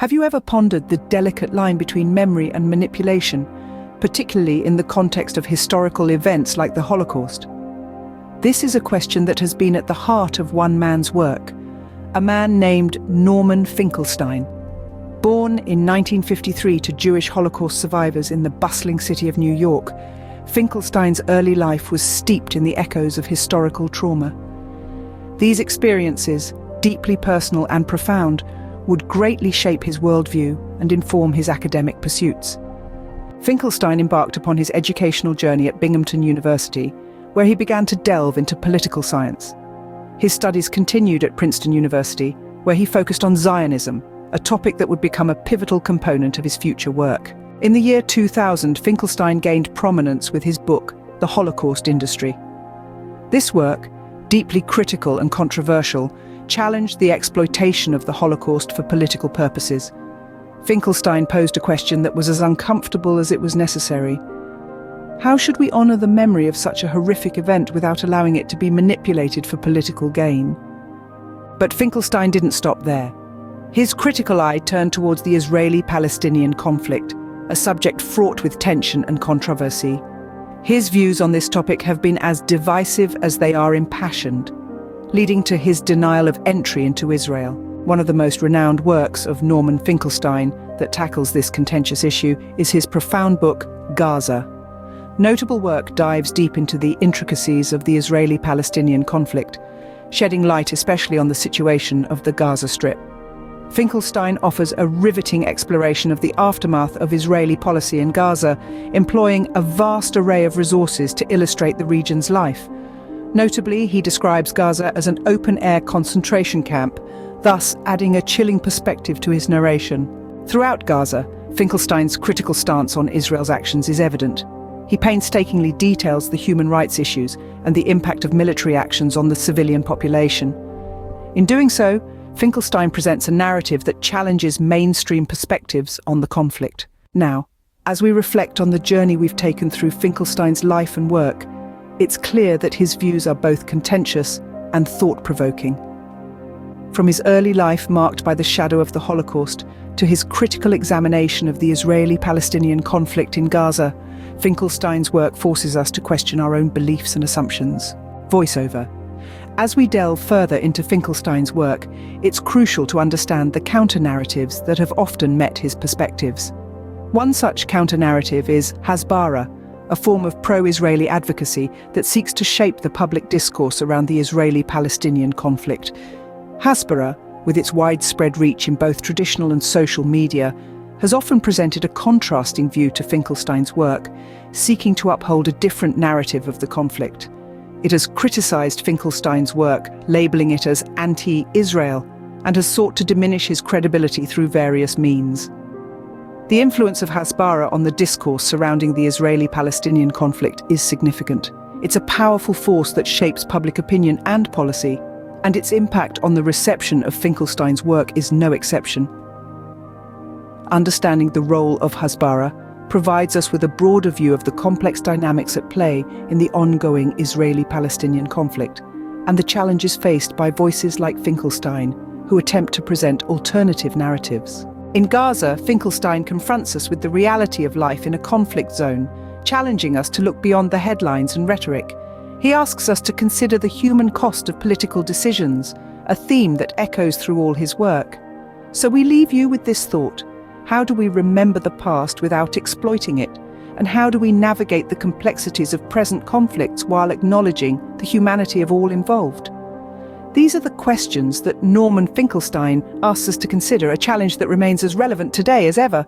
Have you ever pondered the delicate line between memory and manipulation, particularly in the context of historical events like the Holocaust? This is a question that has been at the heart of one man's work, a man named Norman Finkelstein. Born in 1953 to Jewish Holocaust survivors in the bustling city of New York, Finkelstein's early life was steeped in the echoes of historical trauma. These experiences, deeply personal and profound, would greatly shape his worldview and inform his academic pursuits. Finkelstein embarked upon his educational journey at Binghamton University, where he began to delve into political science. His studies continued at Princeton University, where he focused on Zionism, a topic that would become a pivotal component of his future work. In the year 2000, Finkelstein gained prominence with his book, The Holocaust Industry. This work, deeply critical and controversial, challenged the exploitation of the Holocaust for political purposes. Finkelstein posed a question that was as uncomfortable as it was necessary. How should we honor the memory of such a horrific event without allowing it to be manipulated for political gain? But Finkelstein didn't stop there. His critical eye turned towards the Israeli-Palestinian conflict, a subject fraught with tension and controversy. His views on this topic have been as divisive as they are impassioned, leading to his denial of entry into Israel. One of the most renowned works of Norman Finkelstein that tackles this contentious issue is his profound book, Gaza. Notable work dives deep into the intricacies of the Israeli-Palestinian conflict, shedding light especially on the situation of the Gaza Strip. Finkelstein offers a riveting exploration of the aftermath of Israeli policy in Gaza, employing a vast array of resources to illustrate the region's life. Notably, he describes Gaza as an open-air concentration camp, thus adding a chilling perspective to his narration. Throughout Gaza, Finkelstein's critical stance on Israel's actions is evident. He painstakingly details the human rights issues and the impact of military actions on the civilian population. In doing so, Finkelstein presents a narrative that challenges mainstream perspectives on the conflict. Now, as we reflect on the journey we've taken through Finkelstein's life and work, it's clear that his views are both contentious and thought-provoking. From his early life marked by the shadow of the Holocaust to his critical examination of the Israeli-Palestinian conflict in Gaza, Finkelstein's work forces us to question our own beliefs and assumptions. Voiceover. As we delve further into Finkelstein's work, it's crucial to understand the counter-narratives that have often met his perspectives. One such counter-narrative is Hasbara, a form of pro-Israeli advocacy that seeks to shape the public discourse around the Israeli-Palestinian conflict. Hasbara, with its widespread reach in both traditional and social media, has often presented a contrasting view to Finkelstein's work, seeking to uphold a different narrative of the conflict. It has criticized Finkelstein's work, labeling it as anti-Israel, and has sought to diminish his credibility through various means. The influence of Hasbara on the discourse surrounding the Israeli-Palestinian conflict is significant. It's a powerful force that shapes public opinion and policy, and its impact on the reception of Finkelstein's work is no exception. Understanding the role of Hasbara provides us with a broader view of the complex dynamics at play in the ongoing Israeli-Palestinian conflict, and the challenges faced by voices like Finkelstein, who attempt to present alternative narratives. In Gaza, Finkelstein confronts us with the reality of life in a conflict zone, challenging us to look beyond the headlines and rhetoric. He asks us to consider the human cost of political decisions, a theme that echoes through all his work. So we leave you with this thought: how do we remember the past without exploiting it? And how do we navigate the complexities of present conflicts while acknowledging the humanity of all involved? These are the questions that Norman Finkelstein asks us to consider, a challenge that remains as relevant today as ever.